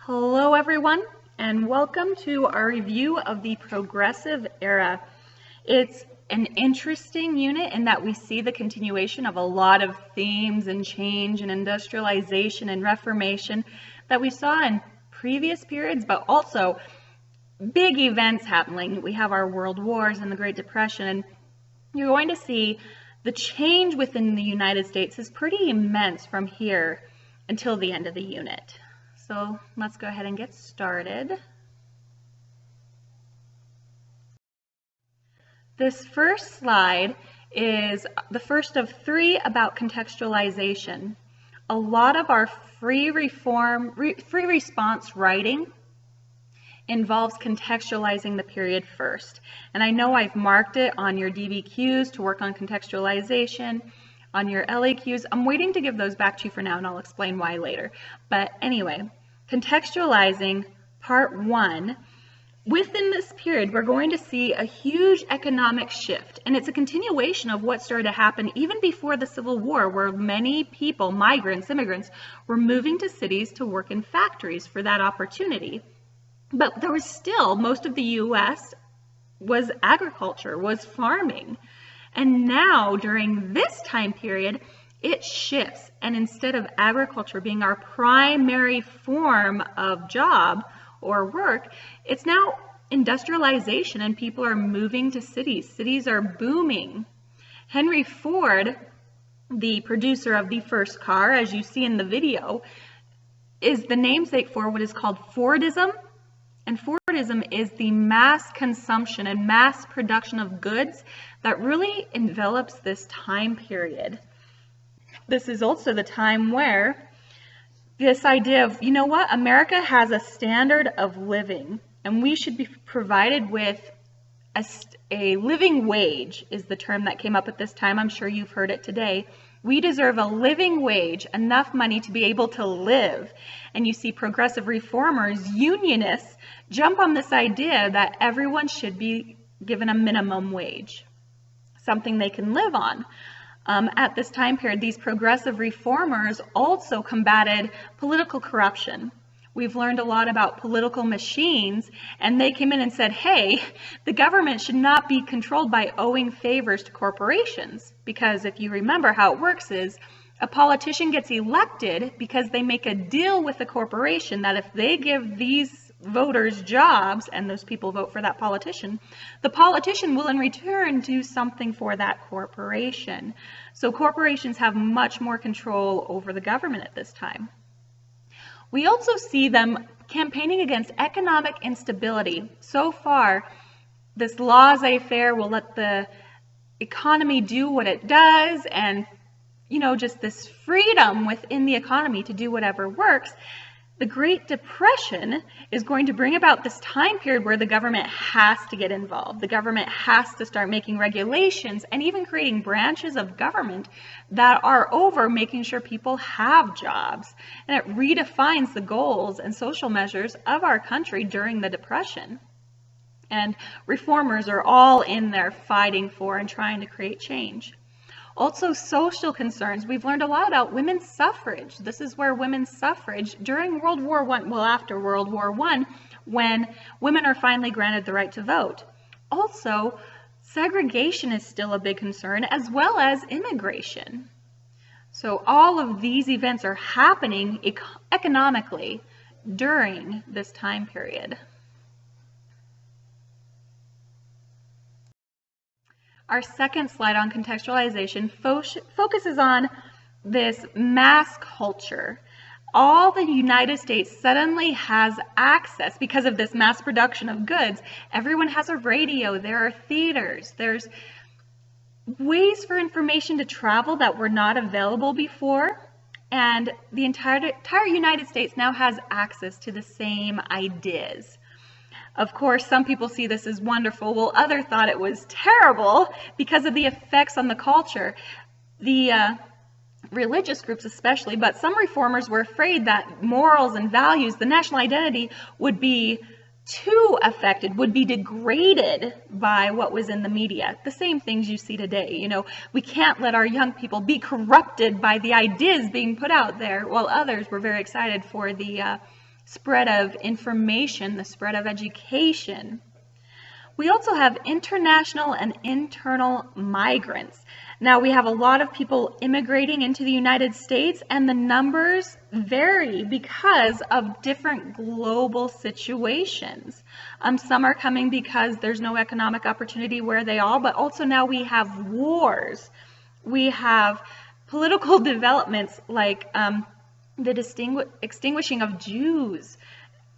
Hello everyone, and welcome to our review of the Progressive Era. It's an interesting unit in that we see the continuation of a lot of themes and change and industrialization and reformation that we saw in previous periods, but also big events happening. We have our world wars and the Great Depression, and you're going to see the change within the United States is pretty immense from here until the end of the unit. So let's go ahead and get started. This first slide is the first of three about contextualization. A lot of our free response writing involves contextualizing the period first. And I know I've marked it on your DBQs to work on contextualization. On your LAQs, I'm waiting to give those back to you for now, and I'll explain why later. But anyway, contextualizing part one. Within this period, we're going to see a huge economic shift, and it's a continuation of what started to happen even before the Civil War, where many people, migrants, immigrants, were moving to cities to work in factories for that opportunity. But there was still, most of the U.S. was agriculture, was farming. And now, during this time period, it shifts. And instead of agriculture being our primary form of job or work, it's now industrialization, and people are moving to cities. Cities are booming. Henry Ford, the producer of the first car, as you see in the video, is the namesake for what is called Fordism. And Fordism is the mass consumption and mass production of goods that really envelops this time period. This is also the time where this idea of, you know what, America has a standard of living, and we should be provided with a living wage is the term that came up at this time. I'm sure you've heard it today. We deserve a living wage, enough money to be able to live. And you see progressive reformers, unionists, jump on this idea that everyone should be given a minimum wage, something they can live on. At this time period, these progressive reformers also combated political corruption. We've learned a lot about political machines, and they came in and said, hey, the government should not be controlled by owing favors to corporations. Because if you remember how it works is, a politician gets elected because they make a deal with the corporation that if they give these voters jobs and those people vote for that politician, the politician will in return do something for that corporation. So corporations have much more control over the government at this time. We also see them campaigning against economic instability. So far, this laissez-faire will let the economy do what it does, and just this freedom within the economy to do whatever works. The Great Depression is going to bring about this time period where the government has to get involved. The government has to start making regulations and even creating branches of government that are over making sure people have jobs. And it redefines the goals and social measures of our country during the Depression. And reformers are all in there fighting for and trying to create change. Also, social concerns. We've learned a lot about women's suffrage. This is where women's suffrage during World War I, well, after World War I, when women are finally granted the right to vote. Also, segregation is still a big concern, as well as immigration. So all of these events are happening economically during this time period. Our second slide on contextualization focuses on this mass culture. All the United States suddenly has access because of this mass production of goods. Everyone has a radio, there are theaters, there's ways for information to travel that were not available before, and the entire United States now has access to the same ideas. Of course, some people see this as wonderful, while others thought it was terrible because of the effects on the culture. The religious groups especially, but some reformers were afraid that morals and values, the national identity, would be too affected, would be degraded by what was in the media. The same things you see today. We can't let our young people be corrupted by the ideas being put out there, while others were very excited for the spread of information, the spread of education. We also have international and internal migrants. Now we have a lot of people immigrating into the United States, and the numbers vary because of different global situations. Some are coming because there's no economic opportunity where they are, but also now we have wars. We have political developments like the extinguishing of Jews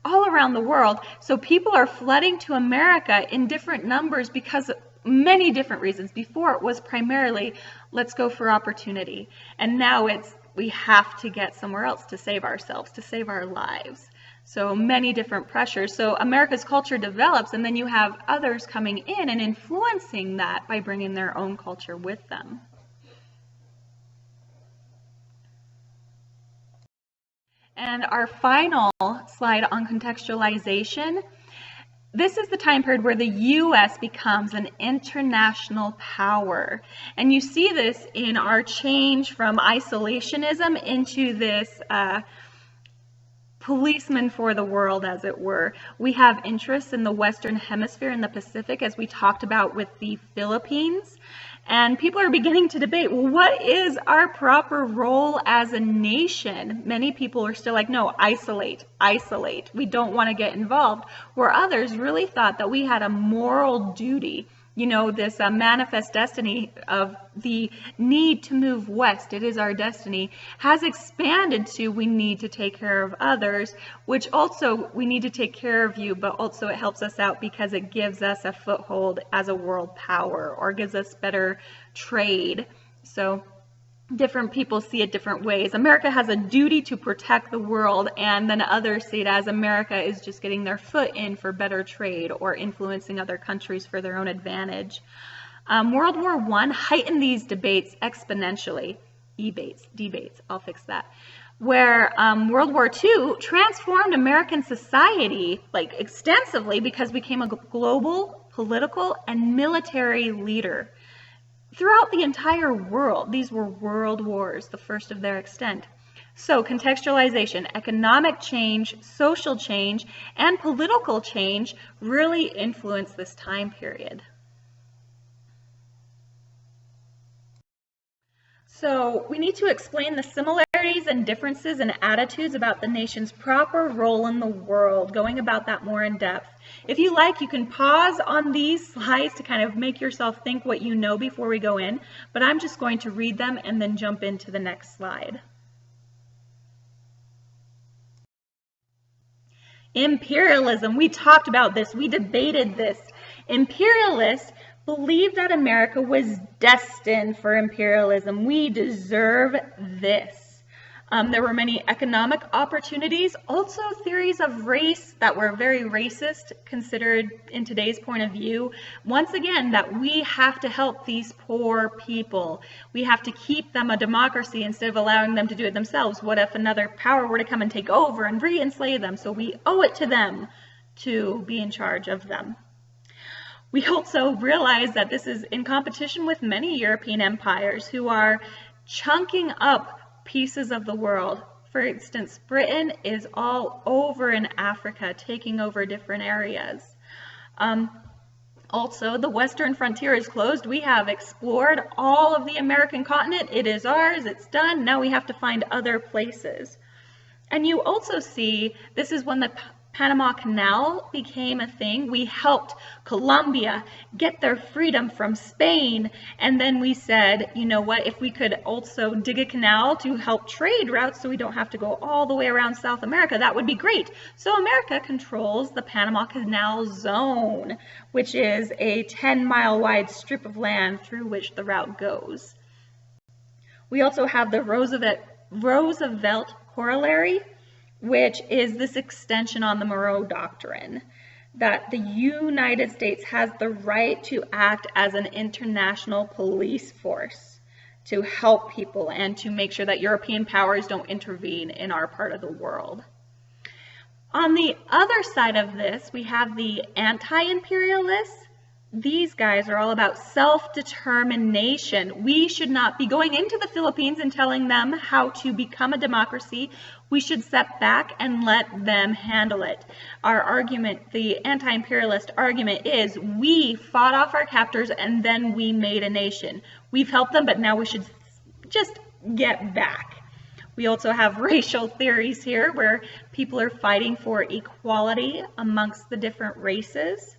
all around the world. So people are flooding to America in different numbers because of many different reasons. Before it was primarily, let's go for opportunity. And now it's, we have to get somewhere else to save ourselves, to save our lives. So many different pressures. So America's culture develops, and then you have others coming in and influencing that by bringing their own culture with them. And our final slide on contextualization, this is the time period where the U.S. becomes an international power. And you see this in our change from isolationism into this policeman for the world, as it were. We have interests in the Western Hemisphere and the Pacific, as we talked about with the Philippines. And people are beginning to debate, well, what is our proper role as a nation? Many people are still like, no, isolate, isolate. We don't want to get involved. Where others really thought that we had a moral duty, you know, this manifest destiny of the need to move west, it is our destiny, has expanded to we need to take care of others, which also we need to take care of you, but also it helps us out because it gives us a foothold as a world power or gives us better trade. So different people see it different ways. America has a duty to protect the world, and then others see it as America is just getting their foot in for better trade or influencing other countries for their own advantage. World War I heightened these debates exponentially. Debates, I'll fix that. Where World War II transformed American society like extensively because we became a global, political, and military leader. Throughout the entire world, these were world wars, the first of their extent. So contextualization, economic change, social change, and political change really influenced this time period. So we need to explain the similarities and differences in attitudes about the nation's proper role in the world, going about that more in depth. If you like, you can pause on these slides to kind of make yourself think what you know before we go in, but I'm just going to read them and then jump into the next slide. Imperialism, we talked about this, we debated this. Imperialists believed that America was destined for imperialism. We deserve this. There were many economic opportunities, also theories of race that were very racist, considered in today's point of view. Once again, that we have to help these poor people. We have to keep them a democracy instead of allowing them to do it themselves. What if another power were to come and take over and re-enslave them? So we owe it to them to be in charge of them. We also realize that this is in competition with many European empires who are chunking up pieces of the world. For instance, Britain is all over in Africa, taking over different areas. Also, the western frontier is closed. We have explored all of the American continent. It is ours, it's done. Now we have to find other places. And you also see, this is when the Panama Canal became a thing. We helped Colombia get their freedom from Spain, and then we said, you know what, if we could also dig a canal to help trade routes so we don't have to go all the way around South America, that would be great. So America controls the Panama Canal Zone, which is a 10-mile wide strip of land through which the route goes. We also have the Roosevelt Corollary, which is this extension on the Monroe Doctrine, that the United States has the right to act as an international police force to help people and to make sure that European powers don't intervene in our part of the world. On the other side of this, we have the anti-imperialists. These guys are all about self-determination. We should not be going into the Philippines and telling them how to become a democracy. We should step back and let them handle it. Our argument, the anti-imperialist argument, is we fought off our captors and then we made a nation. We've helped them, but now we should just get back. We also have racial theories here where people are fighting for equality amongst the different races.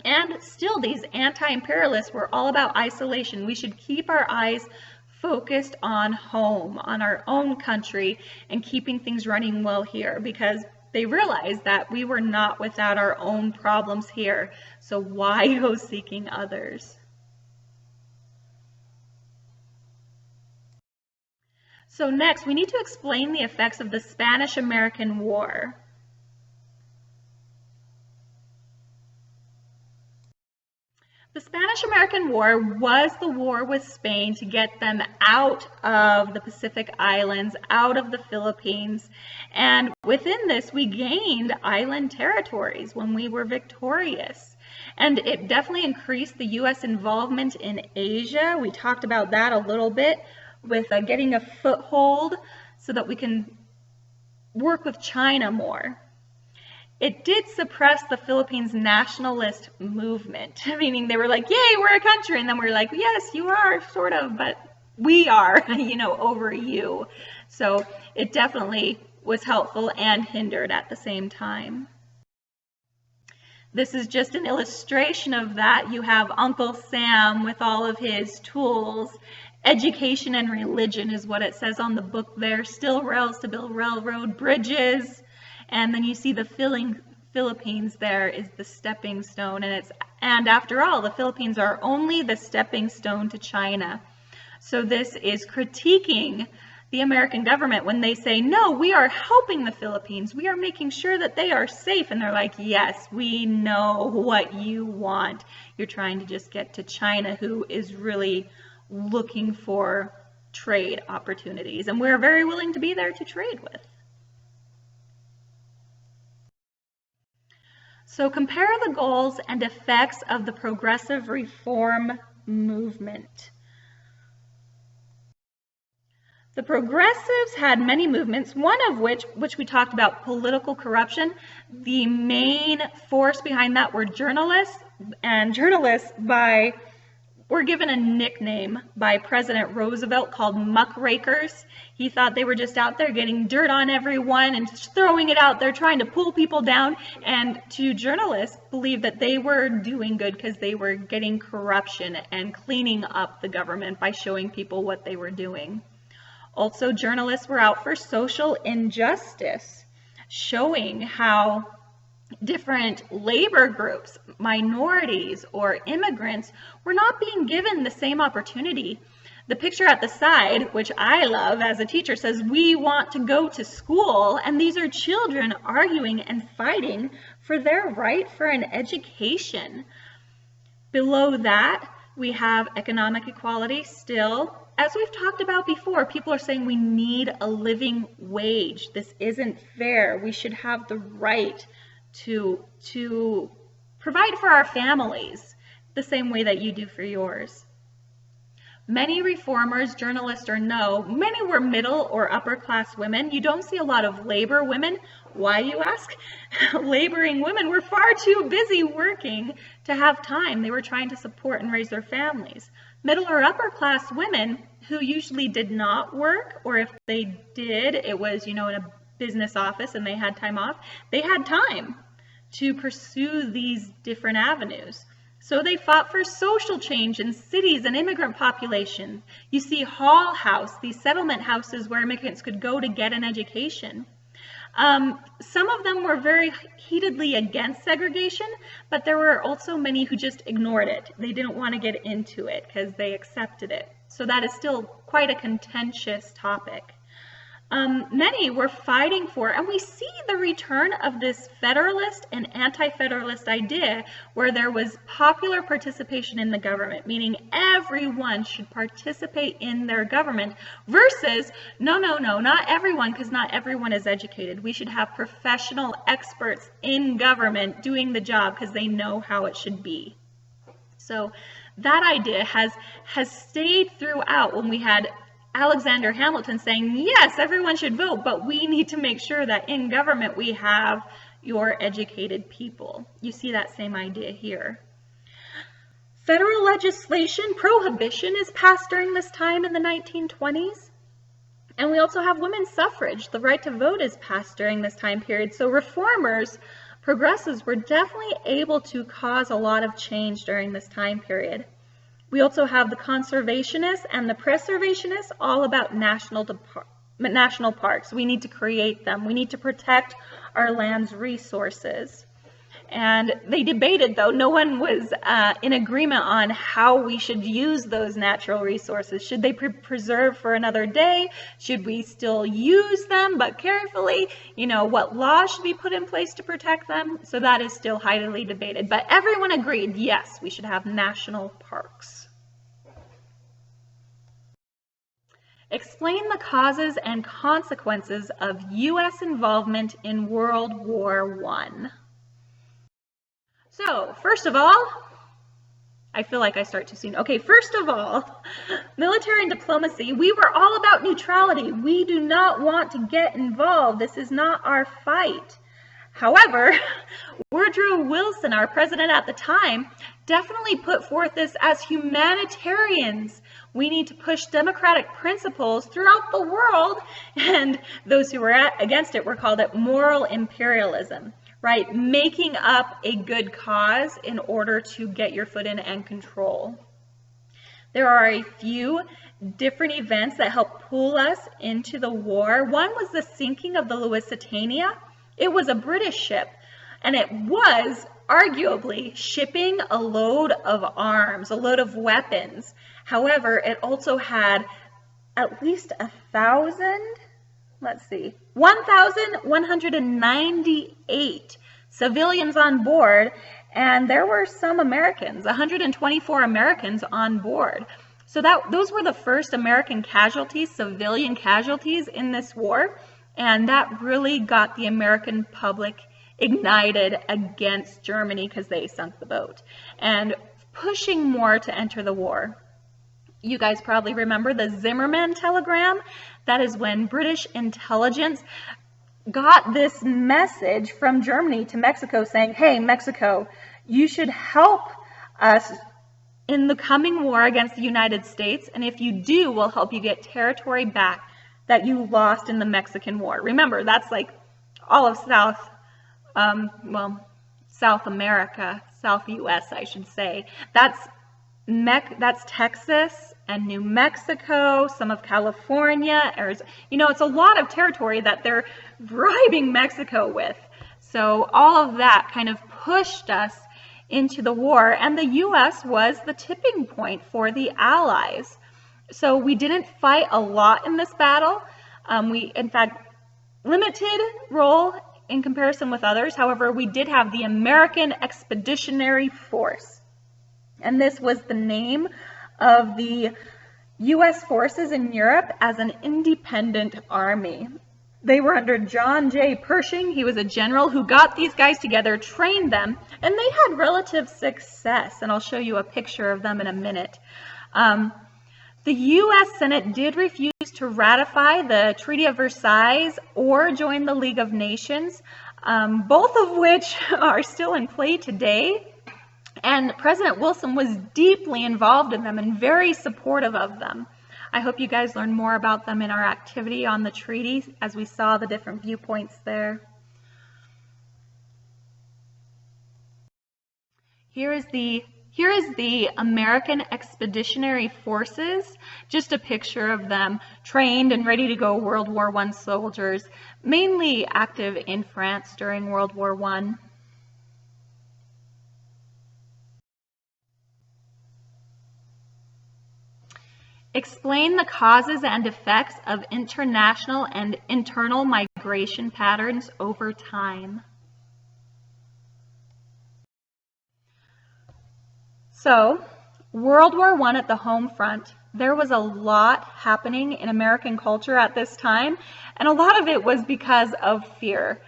And still, these anti-imperialists were all about isolation. We should keep our eyes focused on home, on our own country, and keeping things running well here, because they realized that we were not without our own problems here. So why go seeking others? So next, we need to explain the effects of the Spanish-American War. The Spanish-American War was the war with Spain to get them out of the Pacific Islands, out of the Philippines. And within this, we gained island territories when we were victorious. And it definitely increased the U.S. involvement in Asia. We talked about that a little bit with getting a foothold so that we can work with China more. It did suppress the Philippines nationalist movement, meaning they were like, yay, we're a country. And then we're like, yes, you are, sort of, but we are, over you. So it definitely was helpful and hindered at the same time. This is just an illustration of that. You have Uncle Sam with all of his tools. Education and religion is what it says on the book there. Still rails to build railroad bridges. And then you see the Philippines there is the stepping stone. And after all, the Philippines are only the stepping stone to China. So this is critiquing the American government when they say, no, we are helping the Philippines. We are making sure that they are safe. And they're like, yes, we know what you want. You're trying to just get to China, who is really looking for trade opportunities. And we're very willing to be there to trade with. So compare the goals and effects of the progressive reform movement. The progressives had many movements, one of which we talked about, political corruption. The main force behind that were journalists, and journalists were given a nickname by President Roosevelt called muckrakers. He thought they were just out there getting dirt on everyone and just throwing it out there, trying to pull people down. And to journalists, believed that they were doing good because they were getting corruption and cleaning up the government by showing people what they were doing. Also, journalists were out for social injustice, showing how different labor groups, minorities, or immigrants were not being given the same opportunity. The picture at the side, which I love as a teacher, says, we want to go to school, and these are children arguing and fighting for their right for an education. Below that, we have economic equality still. As we've talked about before, people are saying we need a living wage. This isn't fair. We should have the right to provide for our families the same way that you do for yours. Many reformers, journalists or no, many were middle or upper class women. You don't see a lot of labor women. Why, you ask? Laboring women were far too busy working to have time. They were trying to support and raise their families. Middle or upper class women who usually did not work, or if they did, it was, in a business office and they had time off, they had time to pursue these different avenues. So they fought for social change in cities and immigrant population. You see Hall House, these settlement houses where immigrants could go to get an education. Some of them were very heatedly against segregation, but there were also many who just ignored it. They didn't want to get into it because they accepted it. So that is still quite a contentious topic. Many were fighting for, and we see the return of this federalist and anti-federalist idea where there was popular participation in the government, meaning everyone should participate in their government, versus, no, not everyone, because not everyone is educated. We should have professional experts in government doing the job because they know how it should be. So that idea has stayed throughout when we had Alexander Hamilton saying, yes, everyone should vote, but we need to make sure that in government we have your educated people. You see that same idea here. Federal legislation, prohibition, is passed during this time in the 1920s. And we also have women's suffrage. The right to vote is passed during this time period. So reformers, progressives, were definitely able to cause a lot of change during this time period. We also have the conservationists and the preservationists, all about national parks. We need to create them. We need to protect our land's resources. And they debated, though. No one was in agreement on how we should use those natural resources. Should they be preserved for another day? Should we still use them, but carefully? You know, what laws should be put in place to protect them? So that is still highly debated. But everyone agreed, yes, we should have national parks. Explain the causes and consequences of U.S. involvement in World War I. So, first of all, I feel like I start too soon. Okay, first of all, military and diplomacy, we were all about neutrality. We do not want to get involved. This is not our fight. However, Woodrow Wilson, our president at the time, definitely put forth this as humanitarians. We need to push democratic principles throughout the world, and those who were against it were called it moral imperialism. Right, making up a good cause in order to get your foot in and control. There are a few different events that help pull us into the war. One was the sinking of the Lusitania. It was a British ship, and it was arguably shipping a load of arms, a load of weapons. However, it also had at least 1,198 civilians on board, and there were some Americans, 124 Americans on board. So those were the first American casualties, civilian casualties in this war, and that really got the American public ignited against Germany because they sunk the boat and pushing more to enter the war. You guys probably remember the Zimmerman telegram. That is when British intelligence got this message from Germany to Mexico saying, hey, Mexico, you should help us in the coming war against the United States, and if you do, we'll help you get territory back that you lost in the Mexican War. Remember, that's like all of South America, South U.S., I should say. That's Texas and New Mexico, some of California, Arizona. You know, it's a lot of territory that they're bribing Mexico with. So all of that kind of pushed us into the war, and the U.S. was the tipping point for the Allies. So we didn't fight a lot in this battle. We, in fact, limited role in comparison with others. However, we did have the American Expeditionary Force. And this was the name of the U.S. forces in Europe as an independent army. They were under John J. Pershing. He was a general who got these guys together, trained them, and they had relative success. And I'll show you a picture of them in a minute. The U.S. Senate did refuse to ratify the Treaty of Versailles or join the League of Nations, both of which are still in play today. And President Wilson was deeply involved in them and very supportive of them. I hope you guys learned more about them in our activity on the treaty as we saw the different viewpoints there. Here is the American Expeditionary Forces, just a picture of them trained and ready to go World War I soldiers, mainly active in France during World War I. Explain the causes and effects of international and internal migration patterns over time. So, World War I at the home front, there was a lot happening in American culture at this time, and a lot of it was because of fear.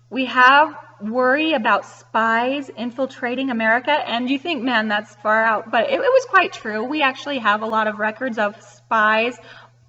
We have worry about spies infiltrating America, and you think, man, that's far out, but it was quite true. We actually have a lot of records of spies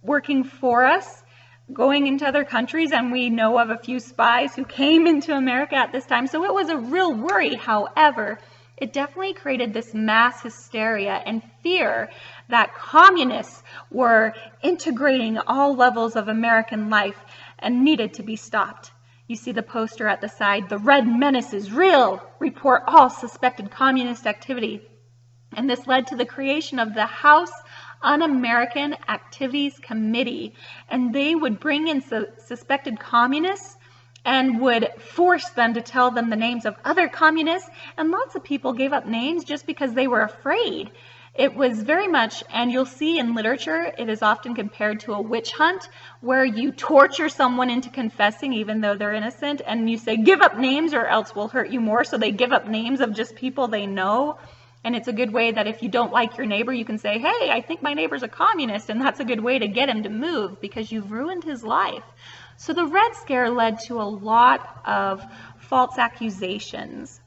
working for us, going into other countries, and we know of a few spies who came into America at this time, so it was a real worry. However, it definitely created this mass hysteria and fear that communists were integrating all levels of American life and needed to be stopped. You see the poster at the side, "The Red Menace is real. Report all suspected communist activity." And this led to the creation of the House Un-American Activities Committee. And they would bring in suspected communists and would force them to tell them the names of other communists. And lots of people gave up names just because they were afraid. It was very much, and you'll see in literature, it is often compared to a witch hunt where you torture someone into confessing even though they're innocent, and you say, give up names or else we'll hurt you more. So they give up names of just people they know. And it's a good way that if you don't like your neighbor, you can say, hey, I think my neighbor's a communist, and that's a good way to get him to move because you've ruined his life. So the Red Scare led to a lot of false accusations.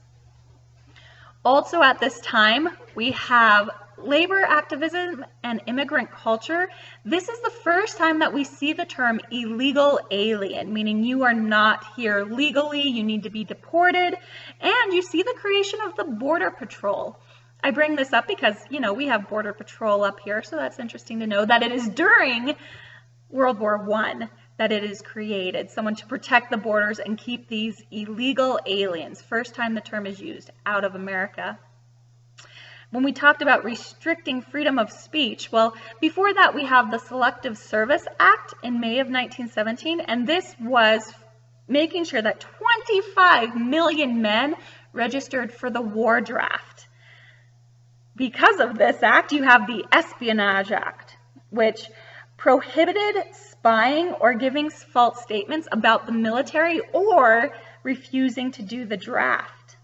Also at this time, we have labor activism and immigrant culture. This is the first time that we see the term illegal alien, meaning you are not here legally, you need to be deported, and you see the creation of the Border Patrol. I bring this up because, you know, we have Border Patrol up here, so that's interesting to know that it is during World War I that it is created, someone to protect the borders and keep these illegal aliens. First time the term is used out of America. When we talked about restricting freedom of speech, well, before that we have the Selective Service Act in May of 1917, and this was making sure that 25 million men registered for the war draft. Because of this act, you have the Espionage Act, which prohibited spying or giving false statements about the military or refusing to do the draft.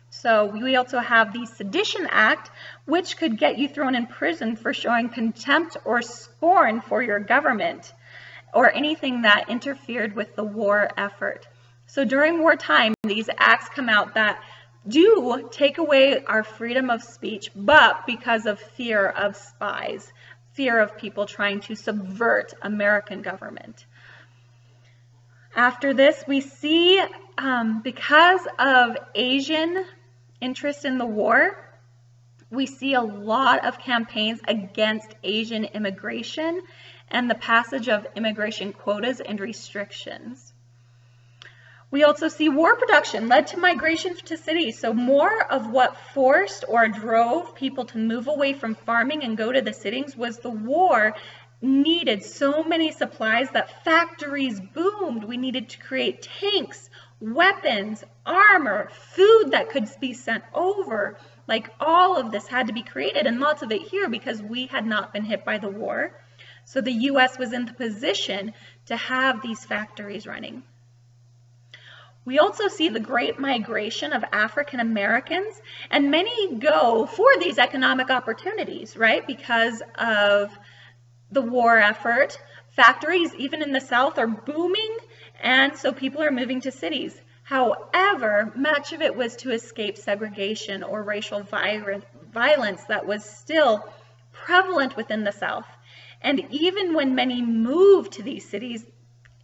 So we also have the Sedition Act, which could get you thrown in prison for showing contempt or scorn for your government or anything that interfered with the war effort. So during wartime, these acts come out that do take away our freedom of speech, but because of fear of spies, fear of people trying to subvert American government. After this, we see, because of Asian interest in the war, we see a lot of campaigns against Asian immigration and the passage of immigration quotas and restrictions. We also see war production led to migration to cities. So more of what forced or drove people to move away from farming and go to the cities was the war needed so many supplies that factories boomed. We needed to create tanks, weapons, armor, food that could be sent over. Like all of this had to be created, and lots of it here because we had not been hit by the war. So the U.S. was in the position to have these factories running. We also see the great migration of African Americans, and many go for these economic opportunities, right? Because of the war effort. Factories, even in the South, are booming, and so people are moving to cities. However, much of it was to escape segregation or racial violence that was still prevalent within the South. And even when many moved to these cities,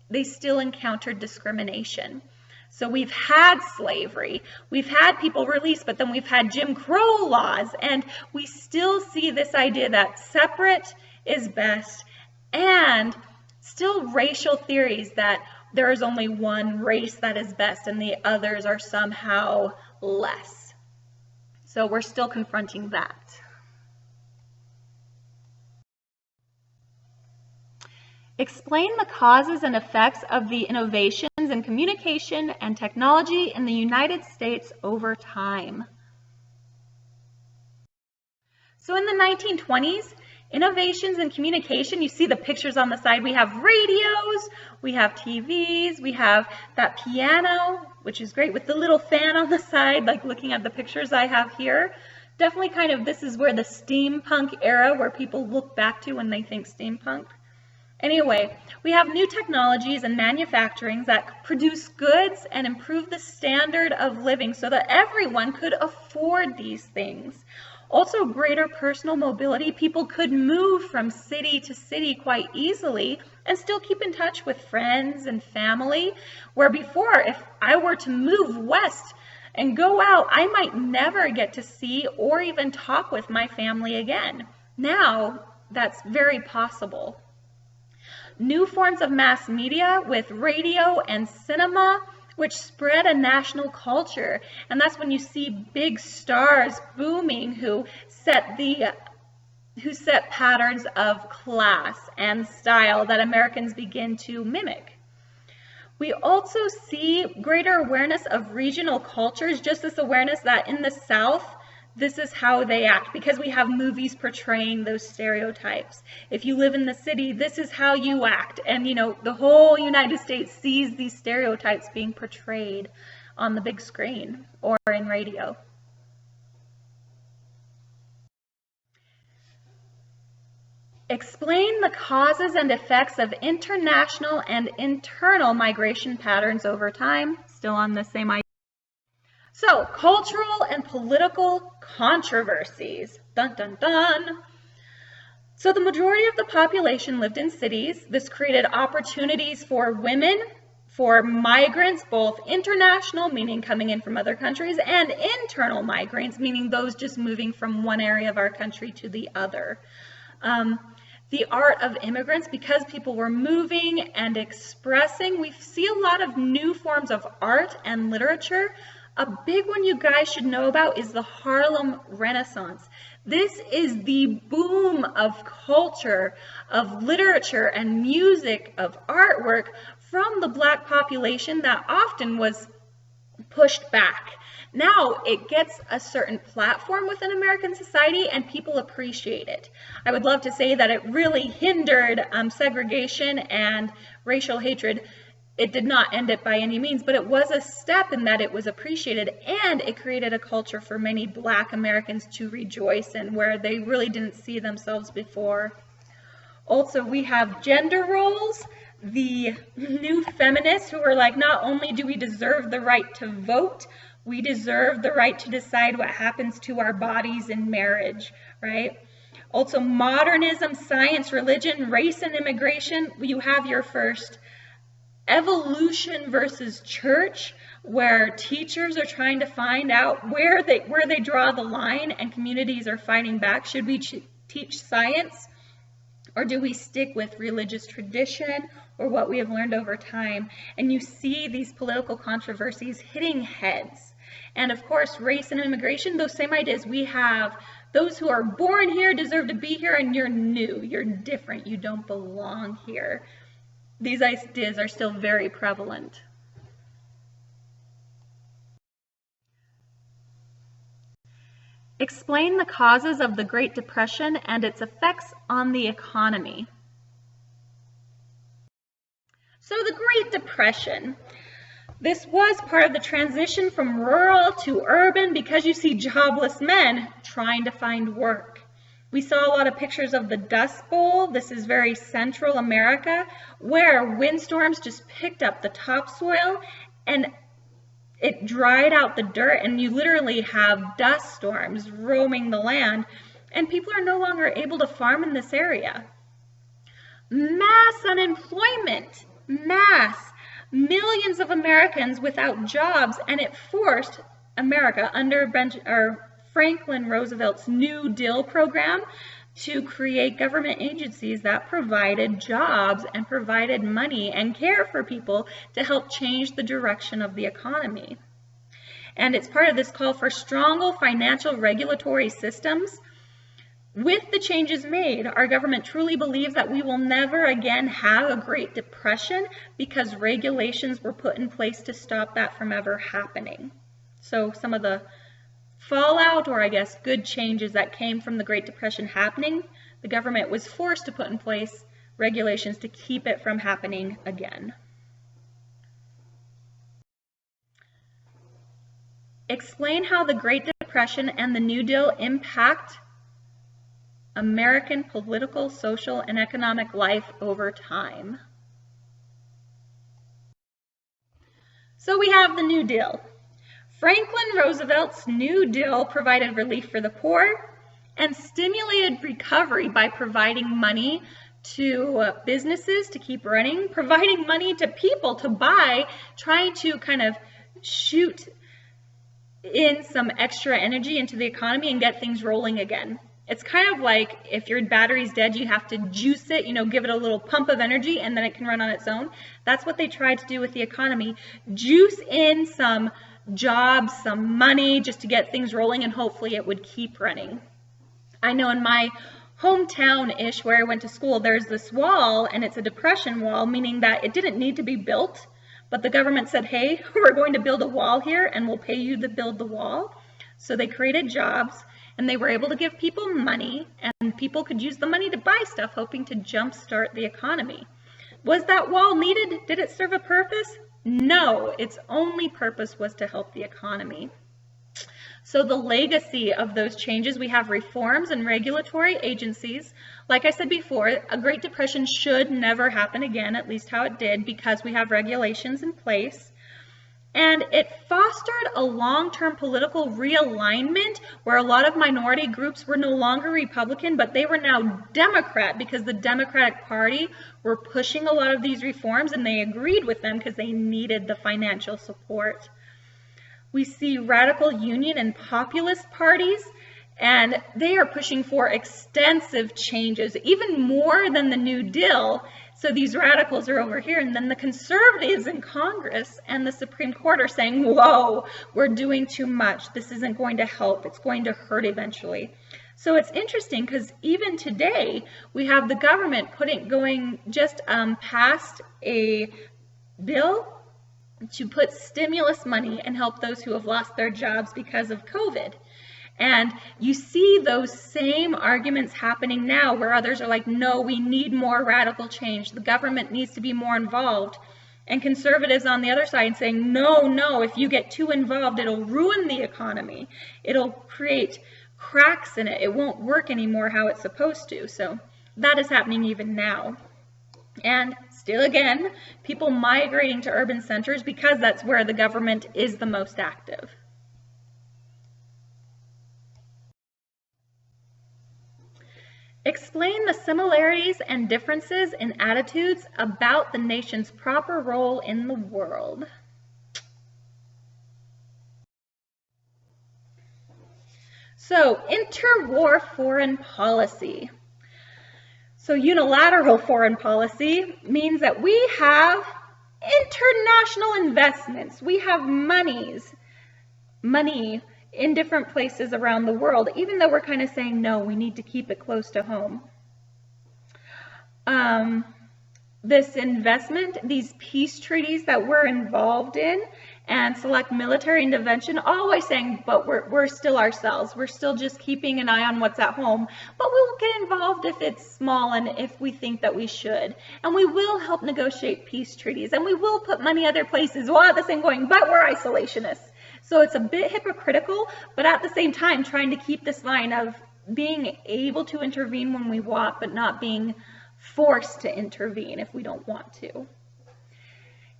they still encountered discrimination. So we've had slavery, we've had people released, but then we've had Jim Crow laws, and we still see this idea that separate is best, and still racial theories that there is only one race that is best and the others are somehow less. So we're still confronting that. Explain the causes and effects of the innovations in communication and technology in the United States over time. So in the 1920s, innovations in communication, you see the pictures on the side. We have radios, we have TVs, we have that piano, which is great with the little fan on the side, like looking at the pictures I have here. Definitely kind of, this is where the steampunk era, where people look back to when they think steampunk. Anyway, we have new technologies and manufacturing that produce goods and improve the standard of living so that everyone could afford these things. Also, greater personal mobility. People could move from city to city quite easily and still keep in touch with friends and family, where before, if I were to move west and go out, I might never get to see or even talk with my family again. Now, that's very possible. New forms of mass media with radio and cinema, which spread a national culture. And that's when you see big stars booming who set patterns of class and style that Americans begin to mimic. We also see greater awareness of regional cultures, just this awareness that in the South, this is how they act, because we have movies portraying those stereotypes. If you live in the city, this is how you act. And you know, the whole United States sees these stereotypes being portrayed on the big screen or in radio. Explain the causes and effects of international and internal migration patterns over time. Still on the same idea. So, cultural and political controversies. Dun, dun, dun. So the majority of the population lived in cities. This created opportunities for women, for migrants, both international, meaning coming in from other countries, and internal migrants, meaning those just moving from one area of our country to the other. The art of immigrants, because people were moving and expressing, we see a lot of new forms of art and literature. A big one you guys should know about is the Harlem Renaissance. This is the boom of culture, of literature and music, of artwork from the Black population that often was pushed back. Now it gets a certain platform within American society and people appreciate it. I would love to say that it really hindered segregation and racial hatred. It did not end it by any means, but it was a step in that it was appreciated, and it created a culture for many Black Americans to rejoice in where they really didn't see themselves before. Also, we have gender roles, the new feminists who are like, not only do we deserve the right to vote, we deserve the right to decide what happens to our bodies in marriage, right? Also, modernism, science, religion, race, and immigration. You have your first evolution versus church, where teachers are trying to find out where they draw the line, and communities are fighting back. Should we teach science, or do we stick with religious tradition or what we have learned over time? And you see these political controversies hitting heads. And of course, race and immigration, those same ideas. We have those who are born here deserve to be here, and you're new, you're different, you don't belong here. These ideas are still very prevalent. Explain the causes of the Great Depression and its effects on the economy. So the Great Depression, this was part of the transition from rural to urban, because you see jobless men trying to find work. We saw a lot of pictures of the Dust Bowl. This is very Central America, where windstorms just picked up the topsoil and it dried out the dirt, and you literally have dust storms roaming the land, and people are no longer able to farm in this area. Mass unemployment, millions of Americans without jobs, and it forced America under Franklin Roosevelt's New Deal program to create government agencies that provided jobs and provided money and care for people to help change the direction of the economy. And it's part of this call for stronger financial regulatory systems. With the changes made, our government truly believes that we will never again have a Great Depression, because regulations were put in place to stop that from ever happening. So some of the fallout, or I guess good changes that came from the Great Depression happening, the government was forced to put in place regulations to keep it from happening again. Explain how the Great Depression and the New Deal impact American political, social, and economic life over time. So we have the New Deal. Franklin Roosevelt's New Deal provided relief for the poor and stimulated recovery by providing money to businesses to keep running, providing money to people to buy, trying to kind of shoot in some extra energy into the economy and get things rolling again. It's kind of like if your battery's dead, you have to juice it, give it a little pump of energy and then it can run on its own. That's what they tried to do with the economy. Juice in some jobs, some money, just to get things rolling, and hopefully it would keep running. I know in my hometown-ish where I went to school, there's this wall, and it's a depression wall, meaning that it didn't need to be built, but the government said, hey, we're going to build a wall here and we'll pay you to build the wall. So they created jobs and they were able to give people money, and people could use the money to buy stuff, hoping to jumpstart the economy. Was that wall needed? Did it serve a purpose? No, its only purpose was to help the economy. So the legacy of those changes, we have reforms and regulatory agencies. Like I said before, a Great Depression should never happen again, at least how it did, because we have regulations in place. And it fostered a long-term political realignment where a lot of minority groups were no longer Republican, but they were now Democrat because the Democratic Party were pushing a lot of these reforms and they agreed with them because they needed the financial support. We see radical union and populist parties, and they are pushing for extensive changes, even more than the New Deal. So these radicals are over here, and then the conservatives in Congress and the Supreme Court are saying, whoa, we're doing too much. This isn't going to help. It's going to hurt eventually. So it's interesting because even today, we have the government going past a bill to put stimulus money and help those who have lost their jobs because of COVID. And you see those same arguments happening now where others are like, no, we need more radical change. The government needs to be more involved. And conservatives on the other side saying, no, if you get too involved, it'll ruin the economy. It'll create cracks in it. It won't work anymore how it's supposed to. So that is happening even now. And still again, people migrating to urban centers because that's where the government is the most active. Explain the similarities and differences in attitudes about the nation's proper role in the world. So, interwar foreign policy. So, unilateral foreign policy means that we have international investments. We have money in different places around the world, even though we're kind of saying, no, we need to keep it close to home. This investment, these peace treaties that we're involved in, and select military intervention, always saying, but we're still ourselves. We're still just keeping an eye on what's at home. But we will get involved if it's small and if we think that we should. And we will help negotiate peace treaties. And we will put money other places while at the same going, but we're isolationists. So it's a bit hypocritical, but at the same time trying to keep this line of being able to intervene when we want, but not being forced to intervene if we don't want to.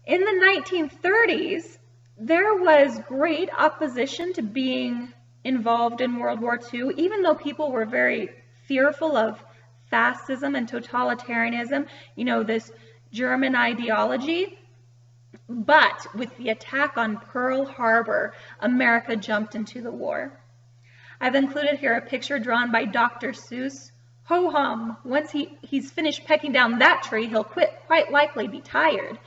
In the 1930s, there was great opposition to being involved in World War II, even though people were very fearful of fascism and totalitarianism, this German ideology. But with the attack on Pearl Harbor, America jumped into the war. I've included here a picture drawn by Dr. Seuss. Ho hum, once he's finished pecking down that tree, he'll quite likely be tired.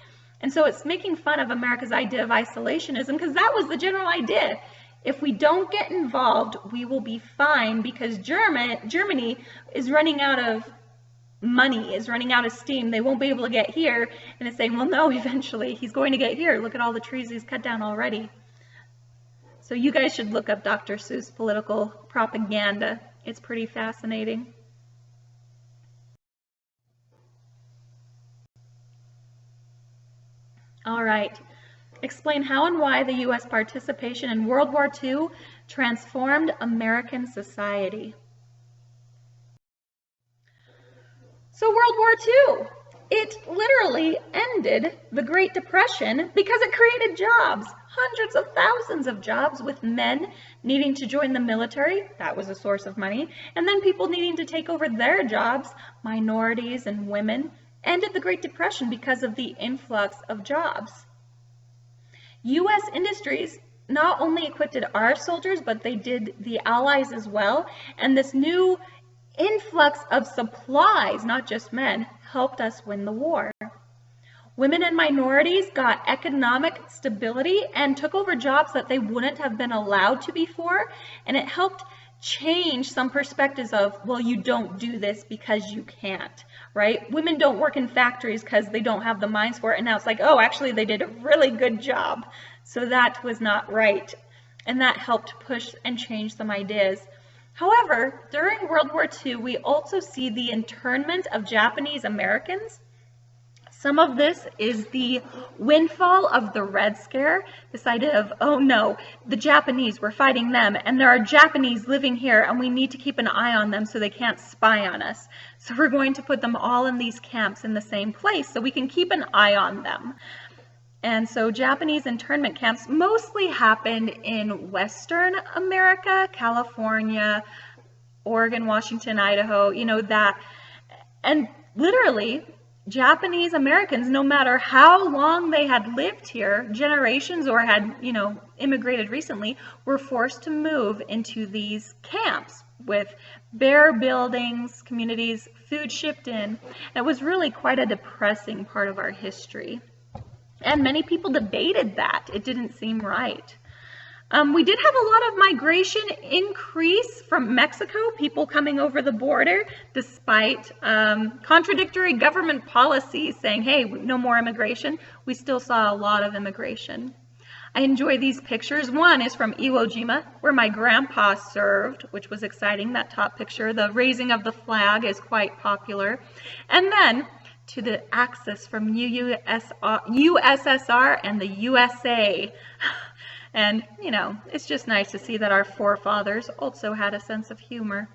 And so it's making fun of America's idea of isolationism because that was the general idea. If we don't get involved, we will be fine because Germany is running out of money, is running out of steam. They won't be able to get here. And it's saying, well, no, eventually he's going to get here. Look at all the trees he's cut down already. So you guys should look up Dr. Seuss political propaganda. It's pretty fascinating. All right. Explain how and why the U.S. participation in World War II transformed American society. So World War II, it literally ended the Great Depression because it created jobs, hundreds of thousands of jobs, with men needing to join the military, that was a source of money, and then people needing to take over their jobs, minorities and women, ended the Great Depression because of the influx of jobs. U.S. industries not only equipped our soldiers, but they did the Allies as well, and this new influx of supplies, not just men, helped us win the war. Women and minorities got economic stability and took over jobs that they wouldn't have been allowed to before, and it helped change some perspectives of, well, you don't do this because you can't, right? Women don't work in factories because they don't have the minds for it, and now it's like, oh, actually they did a really good job. So that was not right, and that helped push and change some ideas. However, during World War II, we also see the internment of Japanese Americans. Some of this is the windfall of the Red Scare, this idea of, oh no, the Japanese, we're fighting them, and there are Japanese living here, and we need to keep an eye on them so they can't spy on us. So we're going to put them all in these camps in the same place so we can keep an eye on them. And so Japanese internment camps mostly happened in Western America, California, Oregon, Washington, Idaho, you know, that. And literally, Japanese Americans, no matter how long they had lived here, generations, or had, you know, immigrated recently, were forced to move into these camps with bare buildings, communities, food shipped in. It was really quite a depressing part of our history. And many people debated that. It didn't seem right. We did have a lot of migration increase from Mexico, people coming over the border, despite contradictory government policies saying, hey, no more immigration. We still saw a lot of immigration. I enjoy these pictures. One is from Iwo Jima, where my grandpa served, which was exciting, that top picture. The raising of the flag is quite popular. And then to the Axis from USSR and the USA. And, you know, it's just nice to see that our forefathers also had a sense of humor.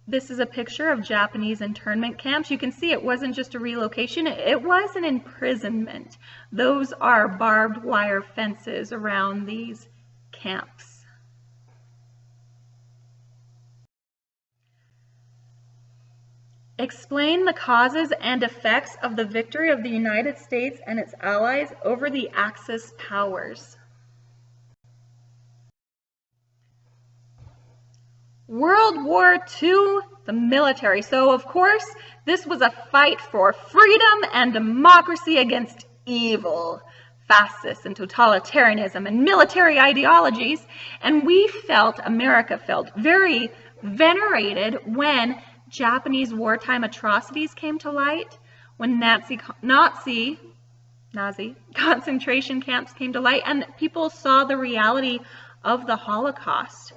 This is a picture of Japanese internment camps. You can see it wasn't just a relocation, it was an imprisonment. Those are barbed wire fences around these camps. Explain the causes and effects of the victory of the United States and its allies over the Axis powers. World War II, the military. So, of course, this was a fight for freedom and democracy against evil, fascists and totalitarianism and military ideologies. And we felt, America felt, very venerated when Japanese wartime atrocities came to light, when Nazi concentration camps came to light, and people saw the reality of the Holocaust.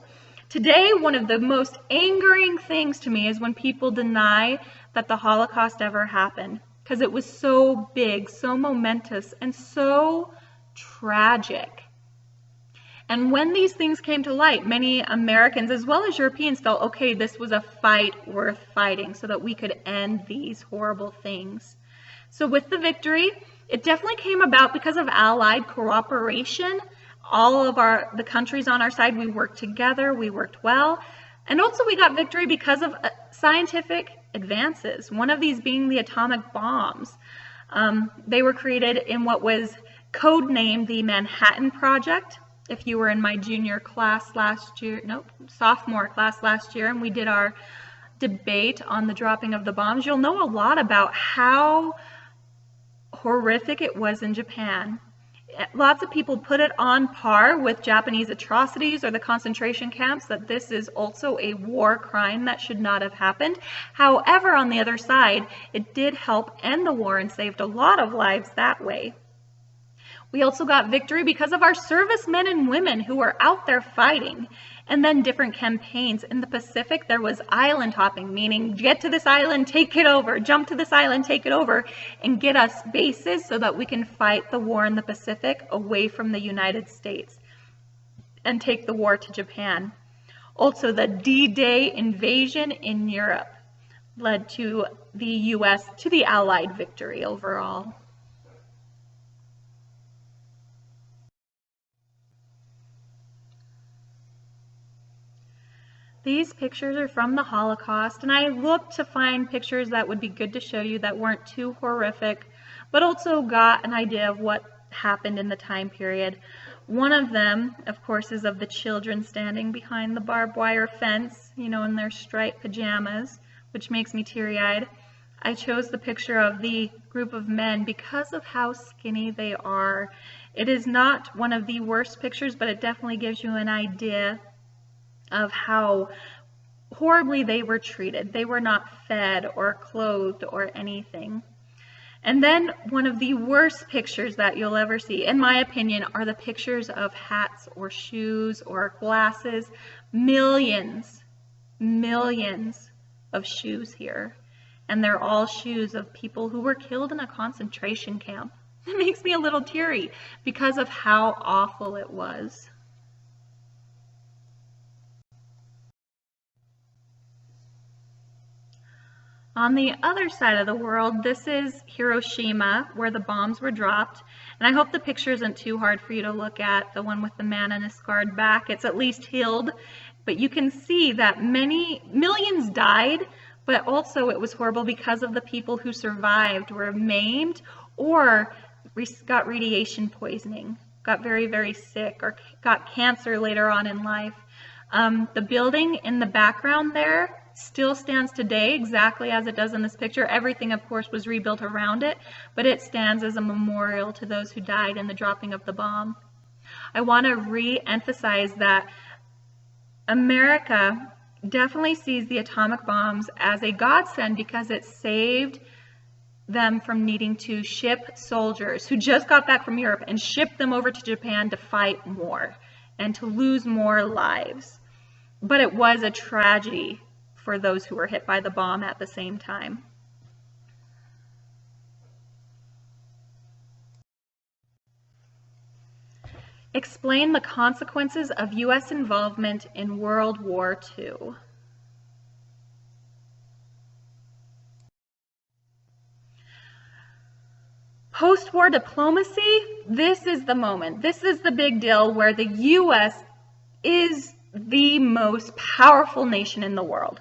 Today, one of the most angering things to me is when people deny that the Holocaust ever happened, because it was so big, so momentous, and so tragic. And when these things came to light, many Americans as well as Europeans felt, okay, this was a fight worth fighting so that we could end these horrible things. So with the victory, it definitely came about because of Allied cooperation. All of the countries on our side, we worked together, we worked well. And also we got victory because of scientific advances, one of these being the atomic bombs. They were created in what was codenamed the Manhattan Project. If you were in my junior class last year, sophomore class last year, and we did our debate on the dropping of the bombs, you'll know a lot about how horrific it was in Japan. Lots of people put it on par with Japanese atrocities or the concentration camps, that this is also a war crime that should not have happened. However, on the other side, it did help end the war and saved a lot of lives that way. We also got victory because of our servicemen and women who were out there fighting. And then different campaigns. In the Pacific, there was island hopping, meaning get to this island, take it over, jump to this island, take it over, and get us bases so that we can fight the war in the Pacific away from the United States and take the war to Japan. Also, the D-Day invasion in Europe led to the U.S. to the Allied victory overall. These pictures are from the Holocaust, and I looked to find pictures that would be good to show you that weren't too horrific, but also got an idea of what happened in the time period. One of them, of course, is of the children standing behind the barbed wire fence, you know, in their striped pajamas, which makes me teary-eyed. I chose the picture of the group of men because of how skinny they are. It is not one of the worst pictures, but it definitely gives you an idea of how horribly they were treated. They were not fed or clothed or anything. And then one of the worst pictures that you'll ever see, in my opinion, are the pictures of hats or shoes or glasses. Millions of shoes here. And they're all shoes of people who were killed in a concentration camp. It makes me a little teary because of how awful it was. On the other side of the world, this is Hiroshima, where the bombs were dropped. And I hope the picture isn't too hard for you to look at, the one with the man and his scarred back. It's at least healed. But you can see that millions died, but also it was horrible because of the people who survived were maimed or got radiation poisoning, got very, very sick, or got cancer later on in life. The building in the background there still stands today exactly as it does in this picture. Everything, of course, was rebuilt around it, but it stands as a memorial to those who died in the dropping of the bomb. I want to re-emphasize that America definitely sees the atomic bombs as a godsend because it saved them from needing to ship soldiers who just got back from Europe and ship them over to Japan to fight more and to lose more lives. But it was a tragedy for those who were hit by the bomb at the same time. Explain the consequences of U.S. involvement in World War II. Post-war diplomacy, this is the moment. This is the big deal where the U.S. is the most powerful nation in the world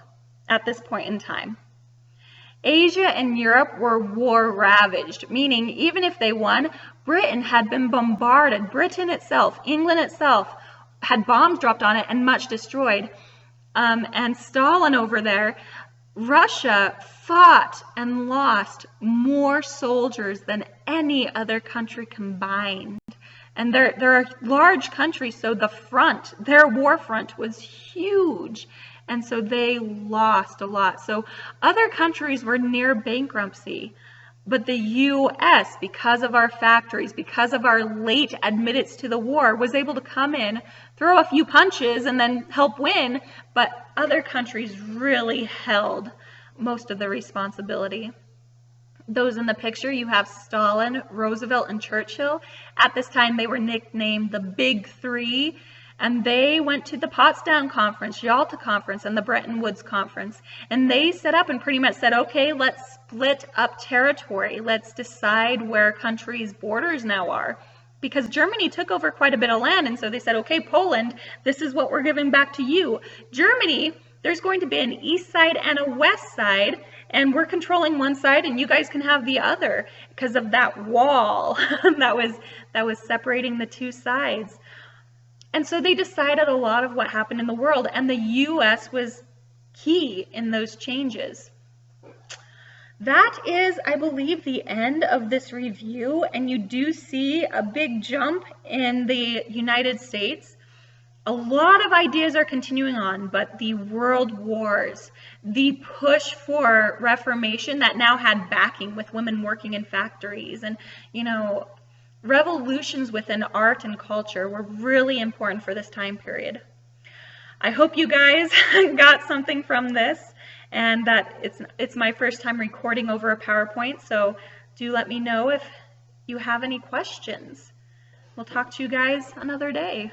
at this point in time. Asia and Europe were war-ravaged, meaning even if they won, Britain had been bombarded. Britain itself, England itself, had bombs dropped on it and much destroyed. And Stalin over there, Russia fought and lost more soldiers than any other country combined. And they're a large country, so the front, their war front was huge. And so they lost a lot. So other countries were near bankruptcy. But the U.S., because of our factories, because of our late admittance to the war, was able to come in, throw a few punches, and then help win. But other countries really held most of the responsibility. Those in the picture, you have Stalin, Roosevelt, and Churchill. At this time, they were nicknamed the Big Three. And they went to the Potsdam Conference, Yalta Conference, and the Bretton Woods Conference. And they set up and pretty much said, okay, let's split up territory. Let's decide where countries' borders now are. Because Germany took over quite a bit of land, and so they said, okay, Poland, this is what we're giving back to you. Germany, there's going to be an east side and a west side, and we're controlling one side, and you guys can have the other because of that wall that was separating the two sides. And so they decided a lot of what happened in the world, and the U.S. was key in those changes. That is, I believe, the end of this review, and you do see a big jump in the United States. A lot of ideas are continuing on, but the world wars, the push for reformation that now had backing with women working in factories, and, you know, revolutions within art and culture were really important for this time period. I hope you guys got something from this, and that it's my first time recording over a PowerPoint, so do let me know if you have any questions. We'll talk to you guys another day.